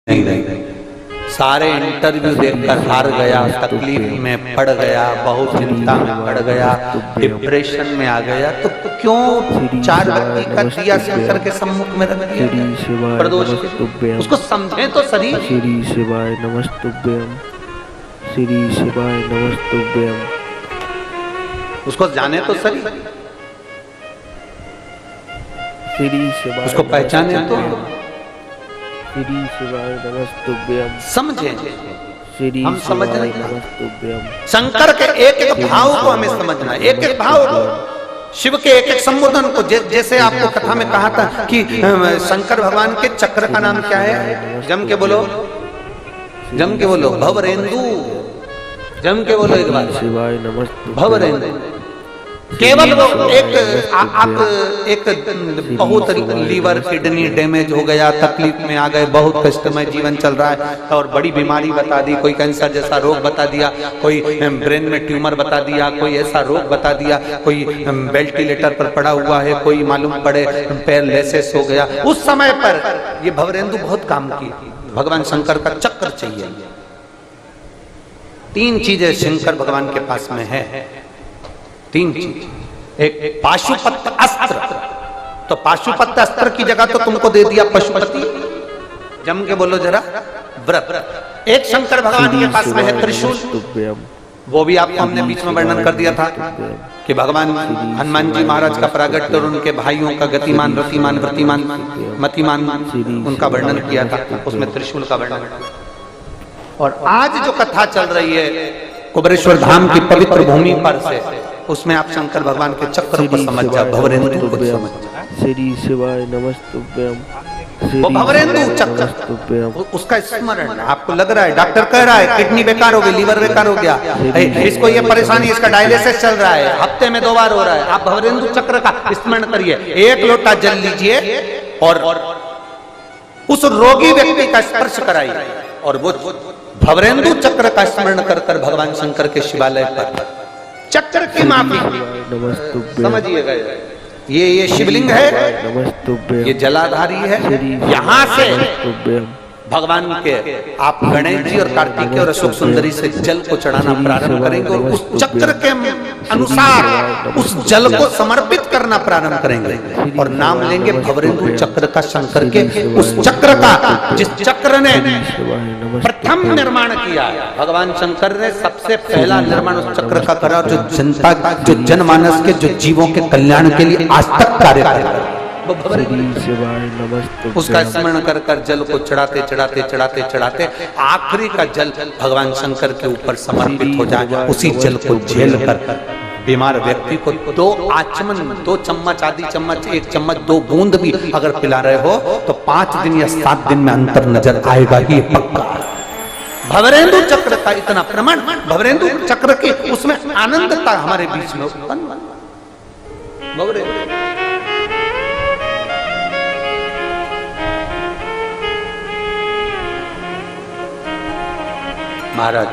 नहीं, सारे इंटरव्यू देखकर हार गया, तकलीफ में पड़ गया, बहुत चिंता में पड़ गया, डिप्रेशन में आ गया। तो क्यों 4 व्यक्ति का दिया शंकर के सम्मुख में रख दिया? प्रदोष उसको समझे तो सही। श्री शिवाय नमस्तुभ्यम, श्री शिवाय नमस्तुभ्यम। उसको जाने तो सही, श्री शिवाय उसको पहचाने तो, श्री शिवाय नमस्तुभ्यम। समझे हम समझ शिवाय नहीं। नमस्तुभ्यम। शंकर के एक एक भाव को हमें समझना है, एक एक भाव को, शिव के एक एक संबोधन को। जैसे आपको कथा में कहा था कि शंकर भगवान के चक्र का नाम क्या है? जम के बोलो, जम के बोलो, भवरेंदु। जम के बोलो एक बार, शिवाय नमस्तुभ्यम। भवरेंदु। केवल वो आप एक बहुत लीवर किडनी डैमेज हो गया, तकलीफ में आ गए, बहुत कष्टमय जीवन चल रहा है और बड़ी बीमारी बता दी, कोई कैंसर जैसा रोग बता दिया, कोई ब्रेन में ट्यूमर बता दिया, कोई ऐसा रोग बता दिया, कोई वेंटिलेटर पर पड़ा हुआ है, कोई मालूम पड़े पैरालिसिस हो गया। उस समय पर ये भवरेंदु बहुत काम की। भगवान शंकर का चक्र चाहिए। 3 चीजें शंकर भगवान के पास में है, 3 चीज। एक पाशुपत अस्त्र, तो पाशुपत अस्त्र की जगह तो तुमको दे दिया पशुपति। जम के बोलो जरा, व्रत। एक शंकर भगवान के पास में है त्रिशूल, वो भी आपको हमने बीच में वर्णन कर दिया था कि भगवान हनुमान जी महाराज का प्रागट्य और उनके भाइयों का गतिमान, रतिमान, वृत्तिमान, मतिमान, उनका वर्णन किया था, उसमें त्रिशूल का वर्णन। और आज जो कथा चल रही है कुबेरेश्वर धाम की पवित्र भूमि पर से, उसमें आप शंकर भगवान के चक्र को समझ जाओ, भवरेंदु को समझ जाओ। श्री शिवाय नमस्तुभ्यम। वो भवरेंदु चक्र, उसका स्मरण। आपको लग रहा है डॉक्टर कह रहा है किडनी बेकार हो गई, लीवर बेकार हो गया, इसको ये परेशानी, इसका डायलिसिस चल रहा है, हफ्ते में 2 बार हो रहा है, आप भवरेंदु चक्र का स्मरण करिए। 1 लोटा जल लीजिए और उस रोगी व्यक्ति का स्पर्श कराइए, और वो भवरेंदु चक्र का स्मरण कर कर भगवान शंकर के शिवालय पर चक्र की माफी समझिएगा। ये शिवलिंग है, ये जलाधारी है। यहाँ से भगवान के आप गणेश जी और कार्तिकेय और अशोक सुंदरी से जल को चढ़ाना प्रारंभ करेंगे और उस चक्र के अनुसार उस जल को समर्पित करना प्रारंभ करेंगे और नाम लेंगे भवरेंदु चक्र का, शंकर के उस चक्र का जिस चक्र ने प्रथम निर्माण किया। भगवान शंकर ने सबसे पहला निर्माण उस चक्र का करा, जो जनता, जो जनमानस के, जो जीवों के कल्याण के लिए आज तक कार्य कर रहा है। उसका स्मरण कर कर जल को चढ़ाते चढ़ाते चढ़ाते चढ़ाते आखिरी का जल भगवान शंकर के ऊपर समर्पित हो जाए। उसी जल को झेल कर बीमार व्यक्ति को 2 आचमन, 2 चम्मच, आधी चम्मच, 1 चम्मच, 2 बूंद भी अगर पिला रहे हो तो 5 दिन या 7 दिन में अंतर नजर आएगा ही पक्का। भवरेंदु चक्र का इतना प्रमाण, भवरेंदु चक्र के उसमें आनंदता हमारे बीच में उत्पन्न। महाराज